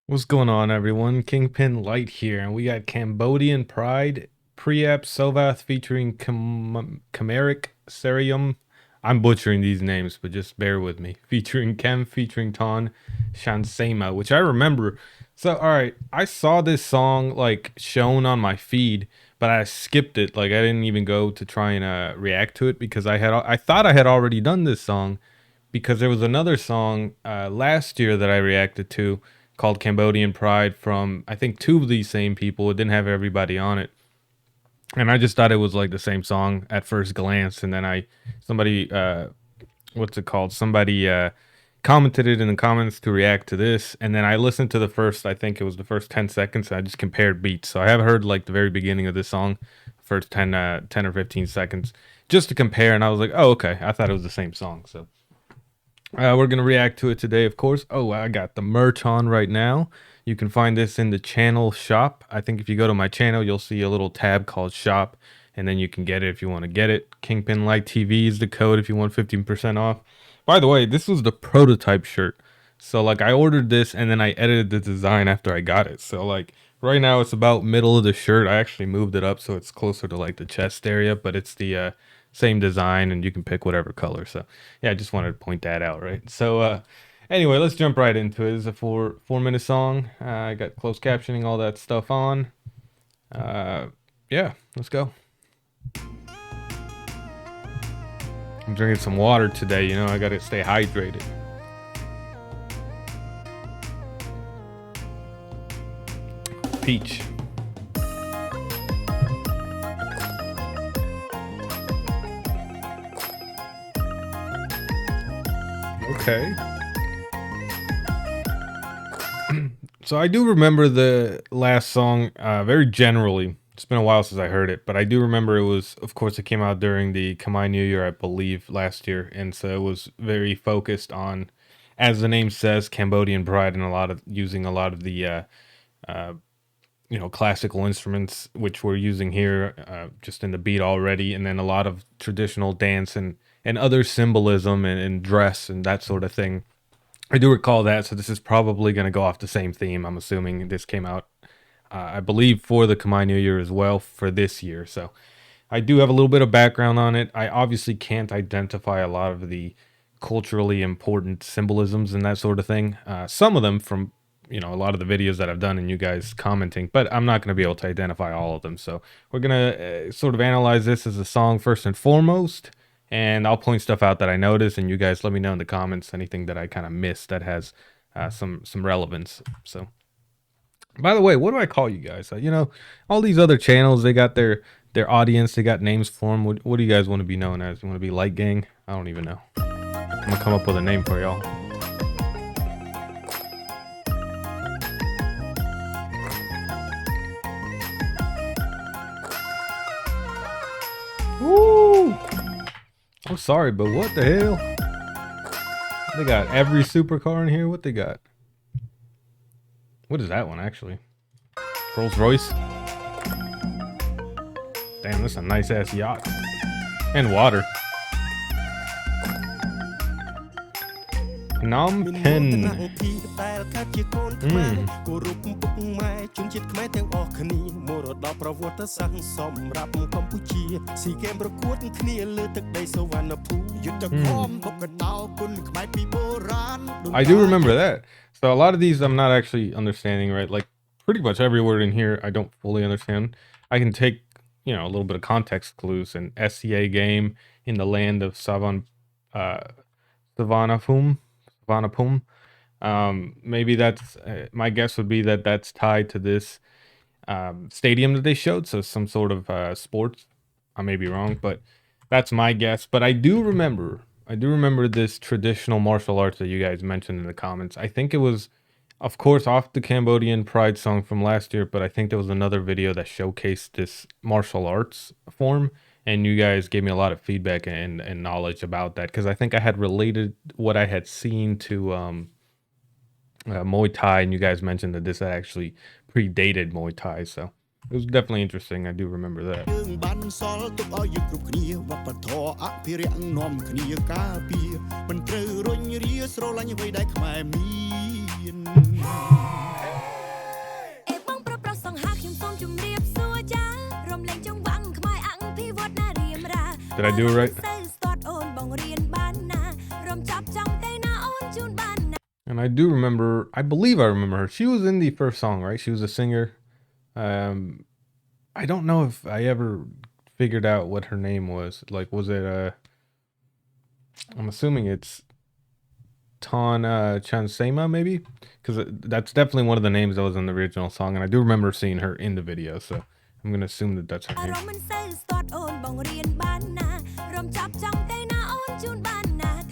What's going on, everyone? Kingpin Light here, and we got Cambodian Pride, Preap Sovath featuring KHEMARAK, I'm butchering these names, but just bear with me. Featuring KHEM, featuring Ton, CHANSEYMA, which I remember. So, all right, I saw this song like shown on my feed, but I skipped it. Like I didn't even go to try and react to it because I thought I had already done this song because there was another song last year that I reacted to called Cambodian Pride from I think two of these same people. It didn't have everybody on it. And I just thought it was like the same song at first glance, and then somebody what's it called? Somebody commented it in the comments to react to this, and then I listened to the first, I think it was the first 10 seconds, and I just compared beats. So I have heard like the very beginning of this song, first 10 or 15 seconds, just to compare, and I was like, oh, okay, I thought it was the same song. So we're gonna react to it today, of course. Oh, I got the merch on right now. You can find this in the channel shop. I think if you go to my channel, you'll see a little tab called shop, and then you can get it if you want to get it. Kingpin Light TV is the code if you want 15% off. By the way, this was the prototype shirt. So like I ordered this and then I edited the design after I got it. So like right now it's about middle of the shirt. I actually moved it up so it's closer to like the chest area, but it's the same design and you can pick whatever color. So yeah, I just wanted to point that out, right? So anyway, let's jump right into it. It's a 4 minute song. I got closed captioning, all that stuff on. Yeah, let's go. I'm drinking some water today, you know, I gotta stay hydrated. Peach. Okay. So I do remember the last song very generally. It's been a while since I heard it, but I do remember it was, of course, it came out during the Khmer New Year, I believe, last year, and so it was very focused on, as the name says, Cambodian Pride, and using a lot of the uh, classical instruments which we're using here, just in the beat already, and then a lot of traditional dance and other symbolism and dress and that sort of thing. I do recall that, so this is probably going to go off the same theme. I'm assuming this came out, I believe, for the Khmer New Year as well for this year. So I do have a little bit of background on it. I obviously can't identify a lot of the culturally important symbolisms and that sort of thing. Some of them from a lot of the videos that I've done and you guys commenting, but I'm not going to be able to identify all of them. So we're going to sort of analyze this as a song first and foremost, and I'll point stuff out that I notice, and you guys let me know in the comments anything that I kind of missed that has some relevance. So, by the way, what do I call you guys? All these other channels, they got their audience, they got names for them. What do you guys want to be known as? You want to be Light Gang? I don't even know. I'm gonna come up with a name for y'all. Woo! I'm sorry, but what the hell? They got every supercar in here. What they got? What is that one actually? Rolls Royce. Damn, that's a nice ass yacht. And water. Phnom Penh. I do remember that. So a lot of these I'm not actually understanding, right? Like pretty much every word in here I don't fully understand. I can take, a little bit of context clues. An SCA game in the land of Savanapum. Maybe that's my guess would be that that's tied to this stadium that they showed. So some sort of sports. I may be wrong, but that's my guess. But I do remember this traditional martial arts that you guys mentioned in the comments. I think it was, of course, off the Cambodian Pride song from last year, but I think there was another video that showcased this martial arts form, and you guys gave me a lot of feedback and knowledge about that, because I think I had related what I had seen to Muay Thai, and you guys mentioned that this had actually predated Muay Thai, so it was definitely interesting. I do remember that. Did I do it right? And I do remember, I believe I remember her. She was in the first song, right? She was a singer. I don't know if I ever figured out what her name was. Like, was it, I'm assuming it's CHANSEYMA, maybe? Because that's definitely one of the names that was in the original song. And I do remember seeing her in the video. So I'm going to assume that that's her name.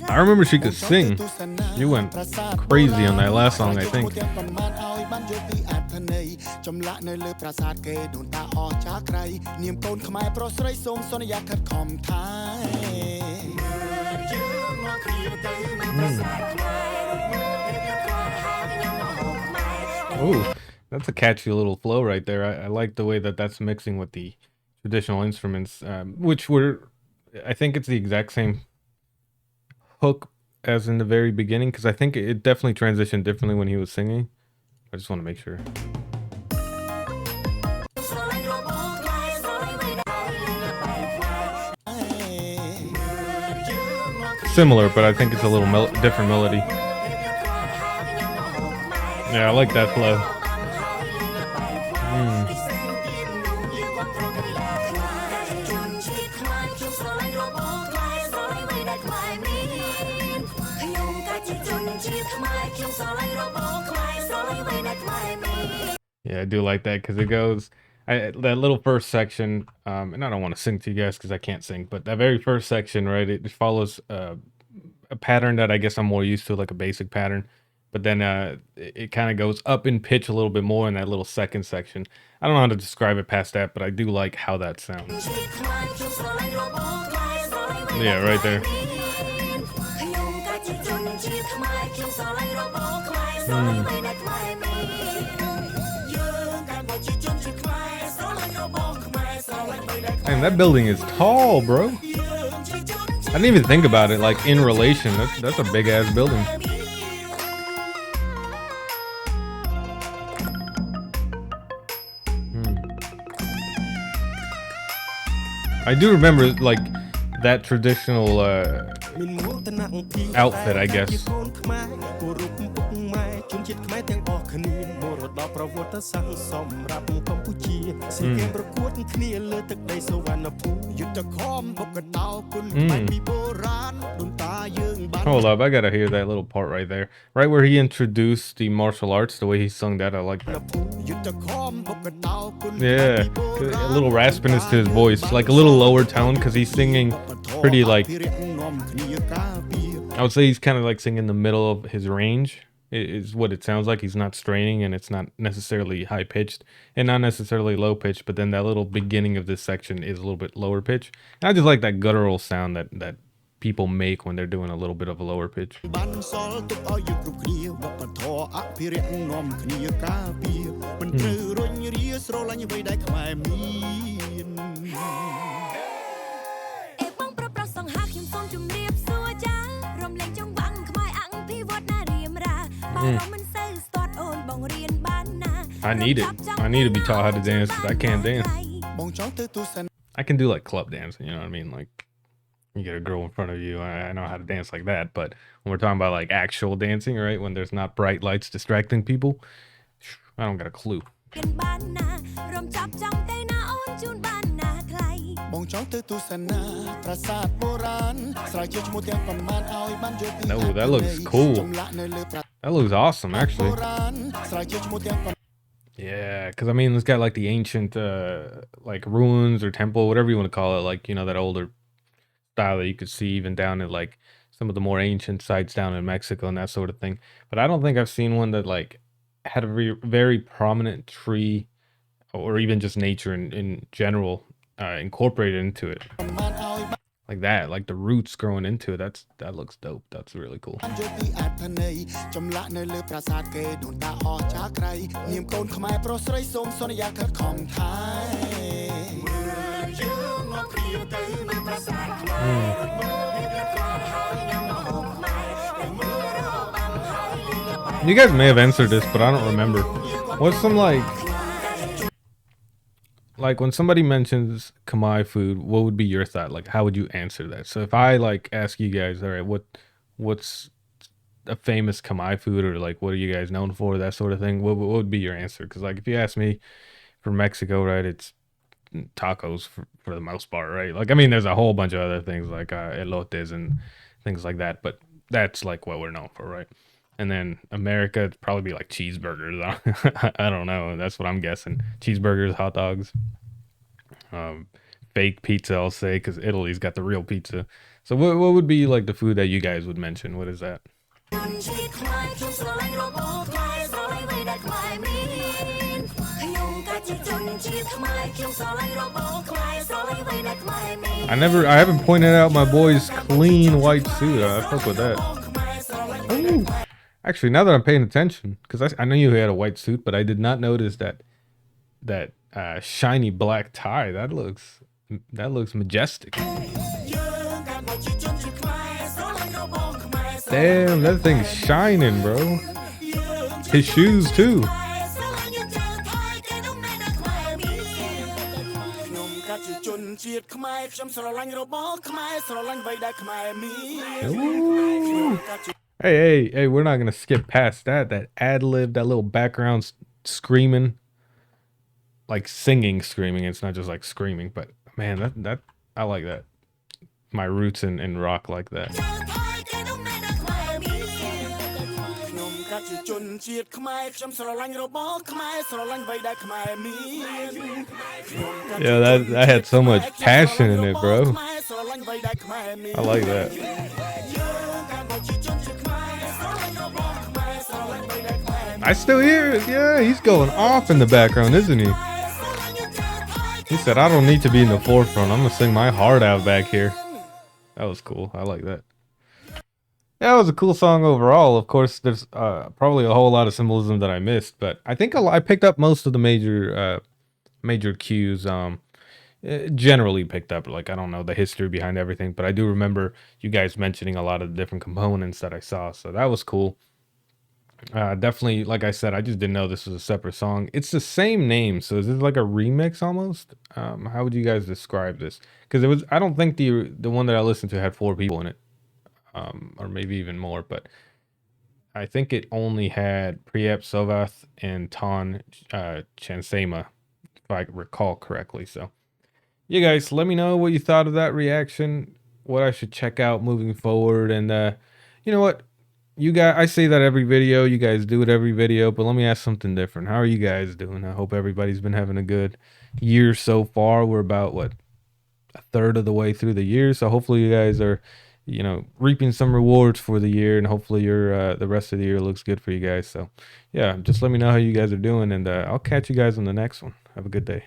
I remember she could sing. She went crazy on that last song, I think. Oh, that's a catchy little flow right there. I like the way that that's mixing with the traditional instruments, which were, I think it's the exact same hook as in the very beginning, because I think it definitely transitioned differently when he was singing. I just want to make sure. Similar, but I think it's a little different melody. Yeah, I like that flow. Yeah, I do like that because it goes, that little first section, and I don't want to sing to you guys because I can't sing, but that very first section, right, it follows a pattern that I guess I'm more used to, like a basic pattern. But then it kind of goes up in pitch a little bit more in that little second section. I don't know how to describe it past that, but I do like how that sounds. Yeah, right there. Man, that building is tall, bro. I didn't even think about it, like, in relation. That's a big-ass building. I do remember, like, that traditional outfit, I guess. Hold up, I gotta hear that little part right there. Right where he introduced the martial arts, the way he sung that, I like that. Yeah, a little raspiness to his voice, like a little lower tone, because he's singing pretty, like, I would say he's kind of like singing the middle of his range, is what it sounds like. He's not straining, and it's not necessarily high pitched and not necessarily low pitched, but then that little beginning of this section is a little bit lower pitch. And I just like that guttural sound that people make when they're doing a little bit of a lower pitch. I need it. I need to be taught how to dance because I can't dance. I can do like club dancing, you know what I mean? Like, you get a girl in front of you, I know how to dance like that. But when we're talking about like actual dancing, right, when there's not bright lights distracting people, I don't got a clue. No, that looks cool. That looks awesome, actually. Yeah, because I mean, it's got like the ancient, like ruins or temple, whatever you want to call it, like, you know, that older style that you could see even down at like some of the more ancient sites down in Mexico and that sort of thing. But I don't think I've seen one that like had a very prominent tree or even just nature in general incorporated into it. Like that, like the roots growing into it. That looks dope. That's really cool. You guys may have answered this, but I don't remember. What's some like like when somebody mentions Khmer food, what would be your thought? Like, how would you answer that? So if I like ask you guys, all right, what's a famous Khmer food, or like what are you guys known for, that sort of thing? What would be your answer? Because like if you ask me for Mexico, right, it's tacos for the most part, right? Like I mean, there's a whole bunch of other things like elotes and things like that, but that's like what we're known for, right? And then America, it'd probably be like cheeseburgers. I don't know. That's what I'm guessing. Cheeseburgers, hot dogs, um, fake pizza, I'll say, because Italy's got the real pizza. So what would be like the food that you guys would mention? What is that? I haven't pointed out my boy's clean white suit. I fuck with that. Ooh. Actually, now that I'm paying attention, because I knew you had a white suit, but I did not notice that shiny black tie. That looks majestic. Damn, that thing's shining, bro. His shoes too. Ooh. Hey, we're not gonna skip past that. That ad lib, that little background screaming, like singing, screaming. It's not just like screaming, but man, that I like that. My roots in rock like that. Yeah, that had so much passion in it, bro. I like that. I still hear it. Yeah, he's going off in the background, isn't he? He said, I don't need to be in the forefront. I'm going to sing my heart out back here. That was cool. I like that. Yeah, it was a cool song overall. Of course, there's probably a whole lot of symbolism that I missed, but I think I picked up most of the major cues. Generally picked up. Like I don't know the history behind everything, but I do remember you guys mentioning a lot of the different components that I saw. So that was cool. Definitely, like I said, I just didn't know this was a separate song. It's the same name, so is this like a remix almost? How would you guys describe this? Because it was, I don't think the one that I listened to had 4 people in it, or maybe even more. But I think it only had Preap Sovath and CHANSEYMA, if I recall correctly. So, you guys, let me know what you thought of that reaction. What I should check out moving forward, and you know what? You guys, I say that every video. You guys do it every video, but let me ask something different. How are you guys doing? I hope everybody's been having a good year so far. We're about what, a third of the way through the year, so hopefully you guys are, reaping some rewards for the year, and hopefully your the rest of the year looks good for you guys. So, yeah, just let me know how you guys are doing, and I'll catch you guys on the next one. Have a good day.